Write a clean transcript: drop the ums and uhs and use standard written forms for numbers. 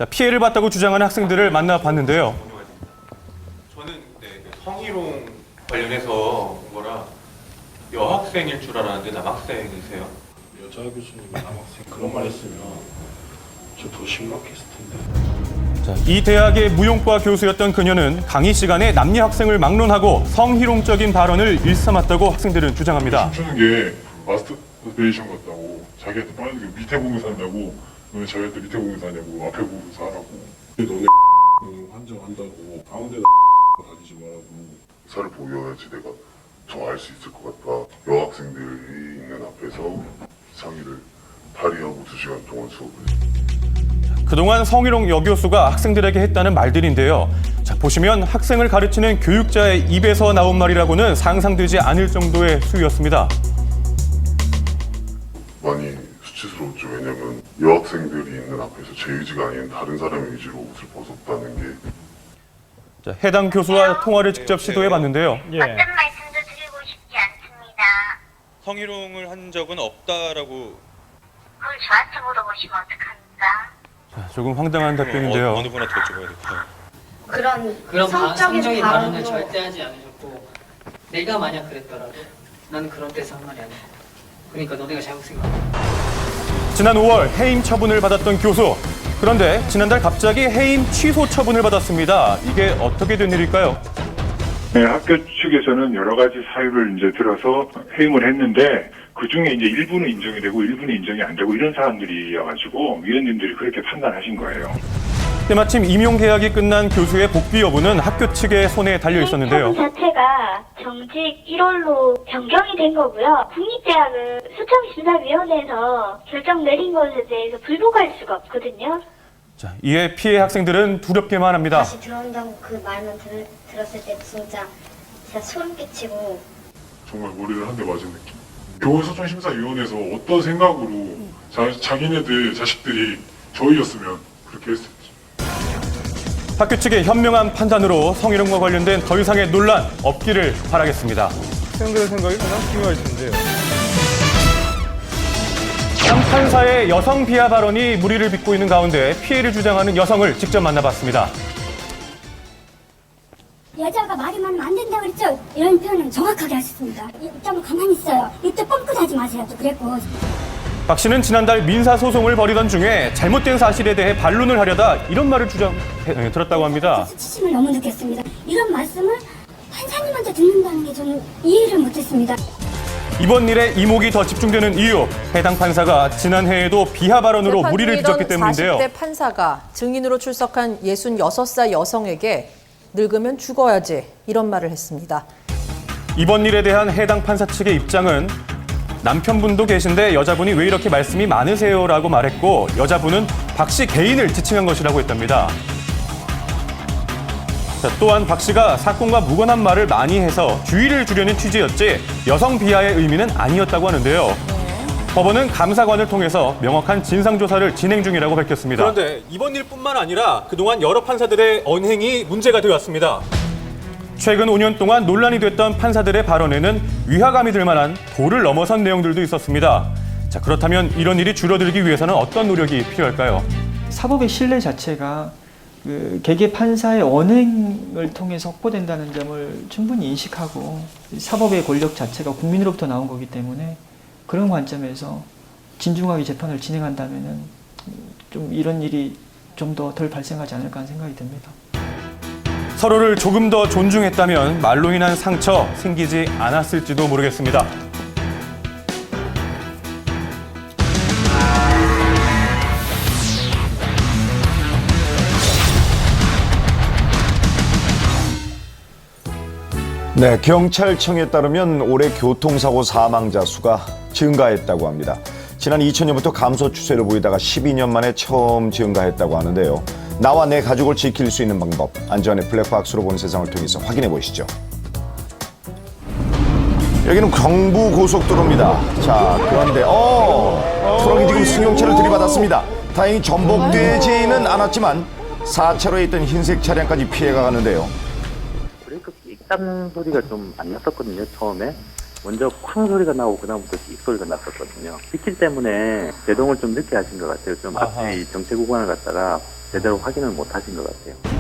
피해를 봤다고 주장하는 학생들을 만나봤는데요. 저는 성희롱 관련해서 온 거라 여학생일 줄 알았는데 남학생이세요? 여자 교수님이 남학생 그런 말 했으면 저 더 심각했을 텐데. 이 대학의 무용과 교수였던 그녀는 강의 시간에 남녀 학생을 막론하고 성희롱적인 발언을 일삼았다고 학생들은 주장합니다. 춤추는 게 마스터베이션 같다고, 자기한테 빠르게 밑에 보면서 한다고, 왜 저희한테 밑에 보면서 하냐고, 앞에 보면서 하라고. 너네 환장한다고 가운데다 다니지 말라고. 사를 보여야지 내가 더 알 수 있을 것 같다. 여학생들이 있는 앞에서 상의를 발의하고 2시간 동안 수업을. 그동안 성희롱 여교수가 학생들에게 했다는 말들인데요. 보시면 학생을 가르치는 교육자의 입에서 나온 말이라고는 상상되지 않을 정도의 수위였습니다. 많이 수치스러웠죠. 왜냐면 여학생들이 있는 앞에서 제 의지가 아닌 다른 사람의 의지로 옷을 벗었다는 게. 해당 교수와 통화를 직접 시도해봤는데요. 어떤 말씀도 드리고 싶지 않습니다. 성희롱을 한 적은 없다라고. 그걸 저한테 물어보시면 어떡합니까? 조금 황당한 답변인데요. 어느 분한테 여쭤봐야 될까요? 그런 성적인 발언을 발언도 절대 하지 않으셨고, 내가 만약 그랬더라도 나는 그런 데서 한 말이 아니야. 그러니까 너네가 잘못 생각해. 지난 5월 해임 처분을 받았던 교수. 그런데 지난달 갑자기 해임 취소 처분을 받았습니다. 이게 어떻게 된 일일까요? 네, 학교 측에서는 여러 가지 사유를 이제 들어서 해임을 했는데, 그 중에 이제 일부는 인정이 되고 일부는 인정이 안 되고 이런 사안들이어가지고 위원님들이 그렇게 판단하신 거예요. 때마침 임용 계약이 끝난 교수의 복귀 여부는 학교 측의 손에 달려 있었는데요. 처분 자체가 정직 1월로 변경이 된 거고요. 국립대학은 수청심사위원회에서 결정 내린 것에 대해서 불복할 수가 없거든요. 이에 피해 학생들은 두렵기만 합니다. 다시 들어온다고 그 말만 들었을 때 진짜 소름 끼치고 정말 머리를 한 대 맞은 느낌. 교원소통심사위원회에서 어떤 생각으로 자기네들 자식들이 저희였으면 그렇게 했을지. 학교 측의 현명한 판단으로 성희롱과 관련된 더 이상의 논란 없기를 바라겠습니다. 학생들의 생각이 가장 중요할 텐데요. 한 판사의 여성 비하 발언이 물의를 빚고 있는 가운데 피해를 주장하는 여성을 직접 만나봤습니다. 여자가 말이 많으면 안 된다고 그랬죠? 이런 표현은 정확하게 하셨습니다. 좀 가만히 있어요. 이때 뻥끗하지 마세요. 또 그랬고. 박 씨는 지난달 민사소송을 벌이던 중에 잘못된 사실에 대해 반론을 하려다 이런 말을 들었다고 합니다. 수치심을 너무 느꼈습니다. 이런 말씀을 판사님한테 듣는다는 게 저는 이해를 못했습니다. 이번 일에 이목이 더 집중되는 이유, 해당 판사가 지난해에도 비하 발언으로 물의를 빚었기 때문인데요. 40대 판사가 증인으로 출석한 66살 여성에게 늙으면 죽어야지 이런 말을 했습니다. 이번 일에 대한 해당 판사 측의 입장은 남편분도 계신데 여자분이 왜 이렇게 말씀이 많으세요라고 말했고, 여자분은 박 씨 개인을 지칭한 것이라고 했답니다. 또한 박 씨가 사건과 무관한 말을 많이 해서 주의를 주려는 취지였지 여성 비하의 의미는 아니었다고 하는데요. 법원은 감사관을 통해서 명확한 진상조사를 진행 중이라고 밝혔습니다. 그런데 이번 일뿐만 아니라 그동안 여러 판사들의 언행이 문제가 되었습니다. 최근 5년 동안 논란이 됐던 판사들의 발언에는 위화감이 들 만한 도를 넘어선 내용들도 있었습니다. 그렇다면 이런 일이 줄어들기 위해서는 어떤 노력이 필요할까요? 사법의 신뢰 자체가 개개 판사의 언행을 통해서 확보된다는 점을 충분히 인식하고, 사법의 권력 자체가 국민으로부터 나온 거기 때문에 그런 관점에서 진중하게 재판을 진행한다면은 좀 이런 일이 좀 더 덜 발생하지 않을까 하는 생각이 듭니다. 서로를 조금 더 존중했다면 말로 인한 상처 생기지 않았을지도 모르겠습니다. 네, 경찰청에 따르면 올해 교통사고 사망자 수가 증가했다고 합니다. 지난 2000년부터 감소 추세를 보이다가 12년 만에 처음 증가했다고 하는데요. 나와 내 가족을 지킬 수 있는 방법, 안전의 블랙박스로 본 세상을 통해서 확인해 보시죠. 여기는 경부고속도로입니다. 자, 그런데 트럭이 지금 승용차를 들이받았습니다. 다행히 전복되지는 않았지만 4차로에 있던 흰색 차량까지 피해가 가는데요. 브레이크 삑 소리가 좀 안 났었거든요, 처음에. 먼저 쾅 소리가 나고 그다음부터 삑 소리가 났었거든요. 빗길 때문에 제동을 좀 늦게 하신 것 같아요. 좀 앞에 이 정체 구간을 갖다가 제대로 확인을 못 하신 것 같아요.